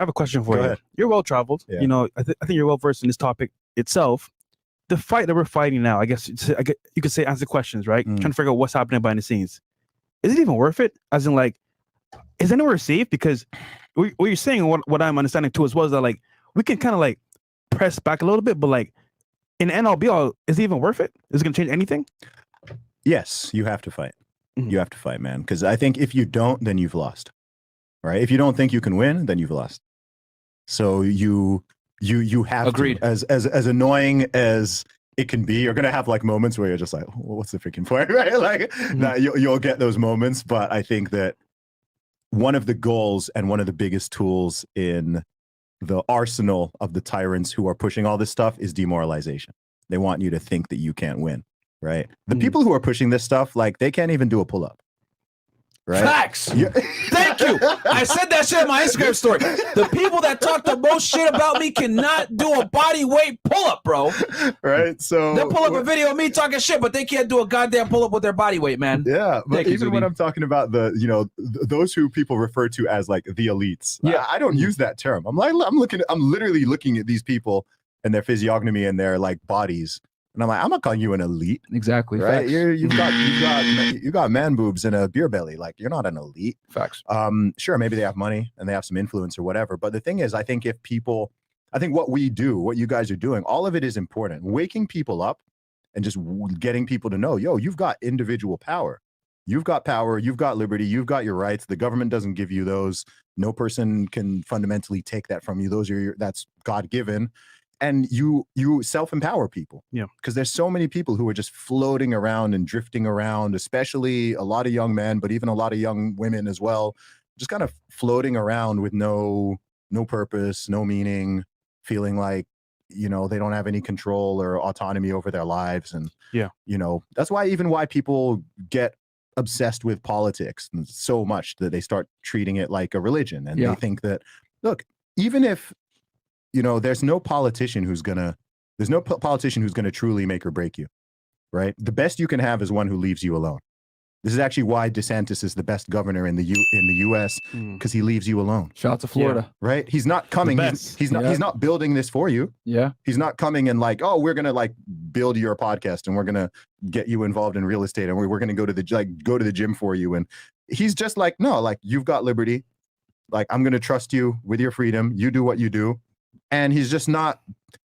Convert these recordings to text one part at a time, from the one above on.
have a question for Go you. ahead. You're well traveled. Yeah. You know, I think you're well versed in this topic itself. The fight that we're fighting now, I guess you could say answer questions, right? Trying to figure out what's happening behind the scenes. Is it even worth it? As in, like, is anywhere safe? Because what you're saying, what I'm understanding too as well, is that like we can kind of like press back a little bit, but like in the end all be all, is it even worth it? Is it gonna change anything? Yes, you have to fight. You have to fight, man. Because I think if you don't, then you've lost. Right? If you don't think you can win, then you've lost. So you have Agreed. to, as annoying as it can be, you're gonna have like moments where you're just like, well, what's the freaking point, right? Like, you'll get those moments. But I think that one of the goals and one of the biggest tools in the arsenal of the tyrants who are pushing all this stuff is demoralization. They want you to think that you can't win, right? The people who are pushing this stuff, like, they can't even do a pull-up. Right? Facts. Thank you. I said that shit in my Instagram story. The people that talk the most shit about me cannot do a body weight pull-up, bro. Right? So they'll pull up a video of me talking shit, but they can't do a goddamn pull-up with their body weight, man. Yeah, but Thank you, even when Zuby. I'm talking about the, those who people refer to as like the elites, Yeah. I don't use that term. I'm literally looking at these people and their physiognomy and their like bodies, and I'm like, I'm not calling you an elite. Exactly. Right? Facts. You got man boobs and a beer belly. Like, you're not an elite. Facts. Sure, maybe they have money and they have some influence or whatever. But the thing is, I think what we do, what you guys are doing, all of it is important. Waking people up and just getting people to know, yo, you've got individual power. You've got power. You've got liberty. You've got your rights. The government doesn't give you those. No person can fundamentally take that from you. That's God-given. And you self-empower people. Yeah. Because there's so many people who are just floating around and drifting around, especially a lot of young men, but even a lot of young women as well, just kind of floating around with no purpose, no meaning, feeling like, they don't have any control or autonomy over their lives. And, that's why people get obsessed with politics so much that they start treating it like a religion. And they think that, look, even if, there's no politician who's gonna truly make or break you, right? The best you can have is one who leaves you alone. This is actually why DeSantis is the best governor in the U.S. because he leaves you alone. Shout out to Florida. Right? He's not coming. He's not building this for you. Yeah. He's not coming and like, oh, we're gonna like build your podcast and we're gonna get you involved in real estate and we're gonna go to the gym for you. And he's just like, no, like, you've got liberty. Like, I'm gonna trust you with your freedom. You do what you do. And he's just not.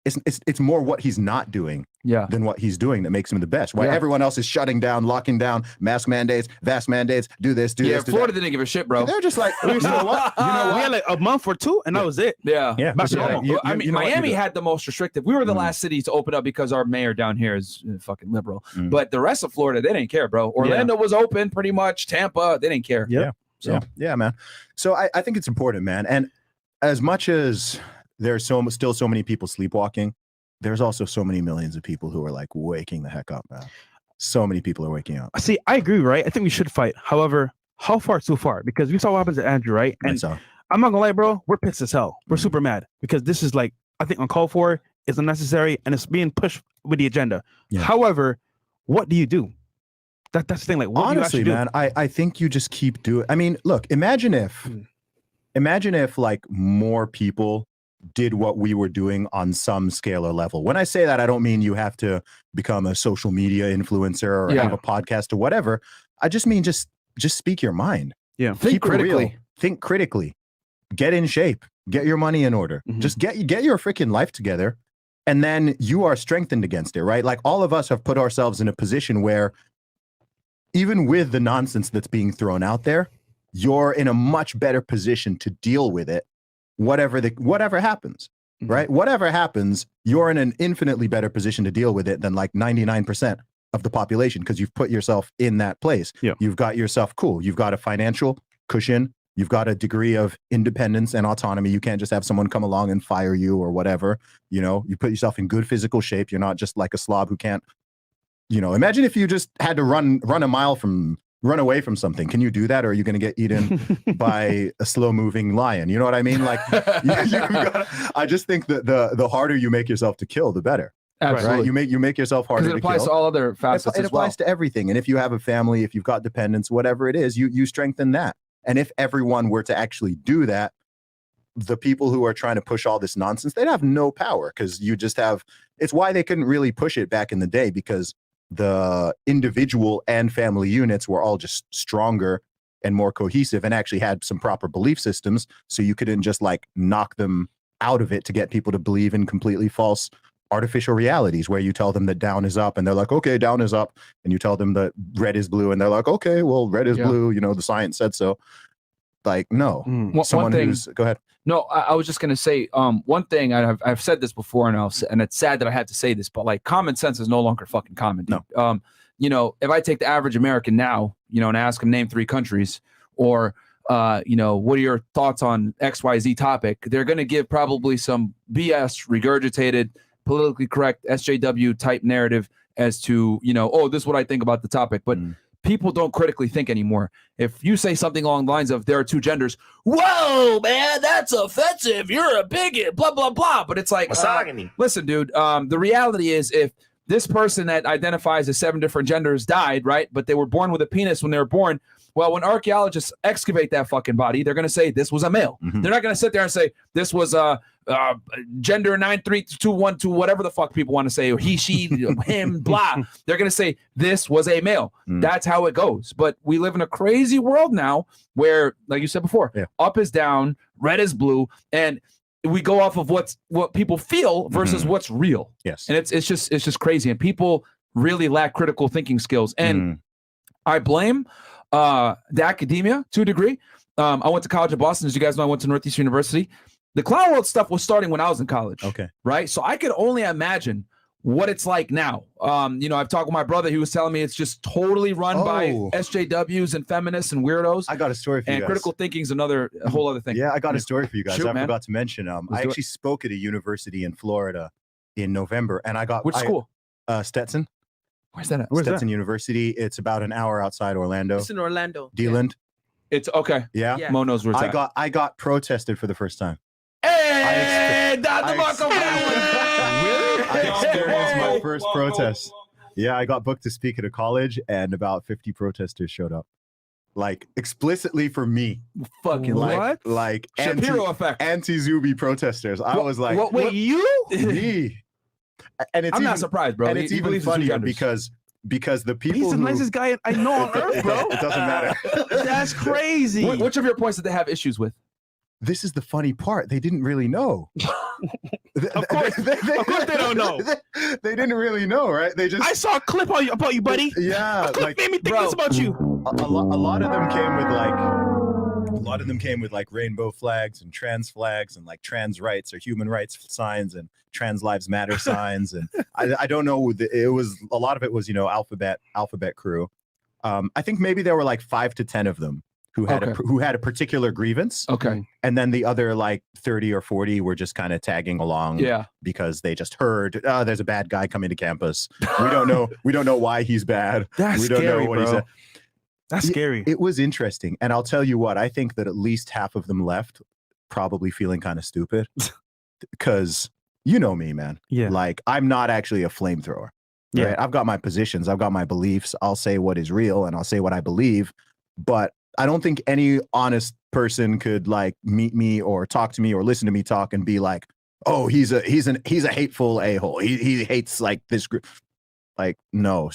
It's more what he's not doing than what he's doing that makes him the best. Why everyone else is shutting down, locking down, mask mandates, vast mandates, do this, do this. Florida didn't give a shit, bro. They're just like, you know what? We had like a month or two, and that was it. Yeah. Back to normal. Miami had the most restrictive. We were the last city to open up because our mayor down here is fucking liberal. But the rest of Florida, they didn't care, bro. Orlando was open pretty much. Tampa, they didn't care. Yeah, man. So I think it's important, man. And as much as there's still so many people sleepwalking, there's also so many millions of people who are like waking the heck up, man. So many people are waking up. See, I agree, right? I think we should fight. However, how far too far? Because we saw what happens to Andrew, right? And I'm not gonna lie, bro, we're pissed as hell. We're super mad because this is like, I think uncalled for, it's unnecessary, and it's being pushed with the agenda. However, what do you do? That's the thing. Like, what honestly, do you man, I think you just keep doing. I mean, look, imagine if like more people did what we were doing on some scale or level. When I say that, I don't mean you have to become a social media influencer or have a podcast or whatever. I just mean just speak your mind. Yeah. Think critically. Think critically. Get in shape. Get your money in order. Just get your freaking life together. And then you are strengthened against it, right? Like, all of us have put ourselves in a position where even with the nonsense that's being thrown out there, you're in a much better position to deal with it. Whatever happens, right? Whatever happens, you're in an infinitely better position to deal with it than like 99% of the population, because you've put yourself in that place. You've got yourself cool. You've got a financial cushion. You've got a degree of independence and autonomy. You can't just have someone come along and fire you or whatever. You put yourself in good physical shape. You're not just like a slob who can't, imagine if you just had to run away from something. Can you do that? Or are you going to get eaten by a slow moving lion? You know what I mean? Like, I just think that the harder you make yourself to kill, the better. Absolutely. Right? You make yourself harder to kill. It applies to all other facets it applies to everything. And if you have a family, if you've got dependents, whatever it is, you strengthen that. And if everyone were to actually do that, the people who are trying to push all this nonsense, they'd have no power because you just have. It's why they couldn't really push it back in the day because the individual and family units were all just stronger and more cohesive and actually had some proper belief systems. So you couldn't just like knock them out of it to get people to believe in completely false artificial realities where you tell them that down is up and they're like, okay, down is up. And you tell them that red is blue and they're like, okay, well, red is blue. You know, the science said so. Like, no. One thing, go ahead. No, I was just going to say one thing. I've said this before, and it's sad that I had to say this, but like common sense is no longer fucking common. Dude. No. You know, if I take the average American now, you know, and ask him name 3 countries or, you know, what are your thoughts on XYZ topic? They're going to give probably some BS regurgitated, politically correct SJW type narrative as to, you know, oh, this is what I think about the topic. But people don't critically think anymore. If you say something along the lines of there are 2 genders, whoa, man, that's offensive. You're a bigot, blah, blah, blah. But it's like, misogyny. Listen, dude, the reality is if this person that identifies as 7 different genders died, right, but they were born with a penis when they were born, well, when archaeologists excavate that fucking body, they're going to say this was a male. They're not going to sit there and say this was gender 93212, whatever the fuck people want to say, or he, she, him, blah. They're going to say this was a male. That's how it goes. But we live in a crazy world now where, like you said before, up is down, red is blue, and we go off of what people feel versus what's real. Yes. And it's just crazy. And people really lack critical thinking skills. And I blame the academia to a degree. I went to college in Boston. As you guys know, I went to Northeastern University. The clown world stuff was starting when I was in college. Okay. Right. So I could only imagine what it's like now. You know, I've talked with my brother. He was telling me it's just totally run by SJWs and feminists and weirdos. I got a story for you guys. And critical thinking is a whole other thing. Yeah, I got a story for you guys. Shoot, I man. forgot to mention. I actually spoke at a university in Florida in November, and I got Which school? Stetson. Where's that at? Stetson University. It's about an hour outside Orlando. It's in Orlando. D-Land. It's okay. Yeah. Mo knows where it's at. I got protested for the first time. Hey, I experienced my first protest. Yeah, I got booked to speak at a college, and about 50 protesters showed up, like explicitly for me. Fucking what? Like Shapiro effect. Anti-Zuby protesters. I was like, what? Wait, you? Me. And it's I'm not surprised, bro. And it's even funnier because the people He's the who, nicest guy I know on earth, bro. It doesn't matter. That's crazy. Which of your points did they have issues with? This is the funny part. They didn't really know. Of course they don't know. They didn't really know, right? They just. I saw a clip about you, buddy. Yeah, A clip like made me think this about you. a lot of them came with like. A lot of them came with like rainbow flags and trans flags and like trans rights or human rights signs and trans lives matter signs and I don't know. It was a lot of it was alphabet crew. I think maybe there were like 5 to 10 of them who had a particular grievance. Okay. And then the other like 30 or 40 were just kind of tagging along. Yeah. Because they just heard, there's a bad guy coming to campus. We don't know why he's bad. That's we don't scary, know what bro. he's. That's scary. It was interesting. And I'll tell you what, I think that at least half of them left probably feeling kind of stupid. Because you know me, man. Yeah. Like I'm not actually a flamethrower. Yeah. Right? I've got my positions. I've got my beliefs. I'll say what is real and I'll say what I believe. But I don't think any honest person could like meet me or talk to me or listen to me talk and be like, oh, he's a hateful a-hole. He hates like this group. Like, no.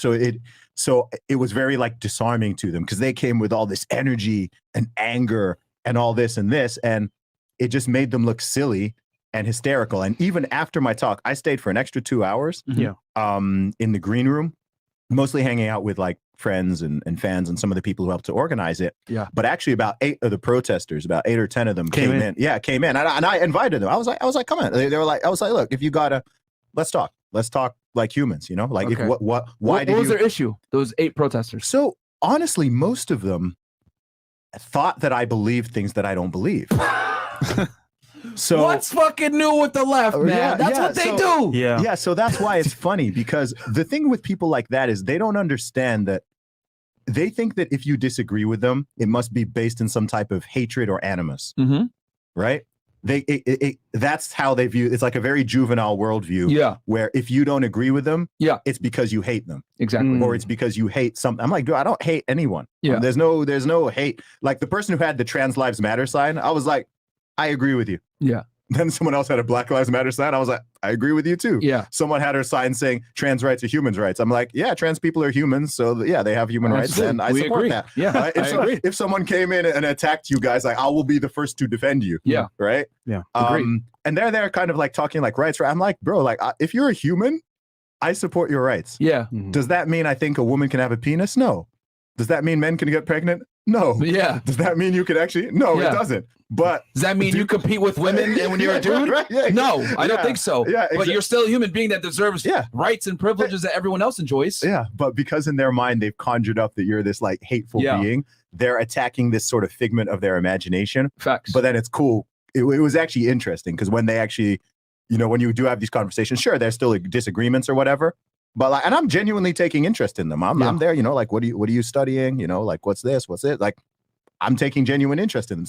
So it was very like disarming to them because they came with all this energy and anger and all this and this, and it just made them look silly and hysterical. And even after my talk, I stayed for an extra 2 hours. Yeah. In the green room, mostly hanging out with like friends and fans and some of the people who helped to organize it. Yeah. But actually about 8 of the protesters, about 8 or 10 of them came in. Yeah, came in. And I invited them. I was like, come on. They were like, I was like, look, if you gotta, let's talk like humans, like Okay. if what what was their issue? Those 8 protesters. So honestly, most of them thought that I believed things that I don't believe. So what's fucking new with the left, man? Yeah, That's what they do. Yeah. Yeah, so that's why it's funny because the thing with people like that is they don't understand that they think that if you disagree with them, it must be based in some type of hatred or animus, right? That's how they view. It's like a very juvenile worldview. Yeah. Where if you don't agree with them, Yeah. it's because you hate them, Exactly. or it's because you hate something. I'm like, dude, I don't hate anyone. Yeah. There's no hate. Like the person who had the Trans Lives Matter sign, I was like, I agree with you. Yeah. Then someone else had a Black Lives Matter sign. I was like, I agree with you too. Yeah. Someone had her sign saying trans rights are human rights. I'm like, yeah, trans people are humans. So yeah, they have human rights. And I support that. Yeah. If someone came in and attacked you guys, like I will be the first to defend you. Yeah. Right. Yeah. And they're kind of like talking like rights. Right. I'm like, bro, like if you're a human, I support your rights. Yeah. Does that mean I think a woman can have a penis? No. Does that mean men can get pregnant? No. Yeah. Does that mean you can actually? No, it doesn't. But does that mean you compete with women and when you're a dude? Right, yeah, no, I don't think so. Yeah, but you're still a human being that deserves rights and privileges that everyone else enjoys. Yeah, but because in their mind they've conjured up that you're this like hateful being, they're attacking this sort of figment of their imagination. Facts. But then it's cool. It was actually interesting because when they actually, you know, when you do have these conversations, sure, there's still like disagreements or whatever. But like, and I'm genuinely taking interest in them. I'm there, you know, like what are you studying? You know, like what's this? What's it? Like, I'm taking genuine interest in them.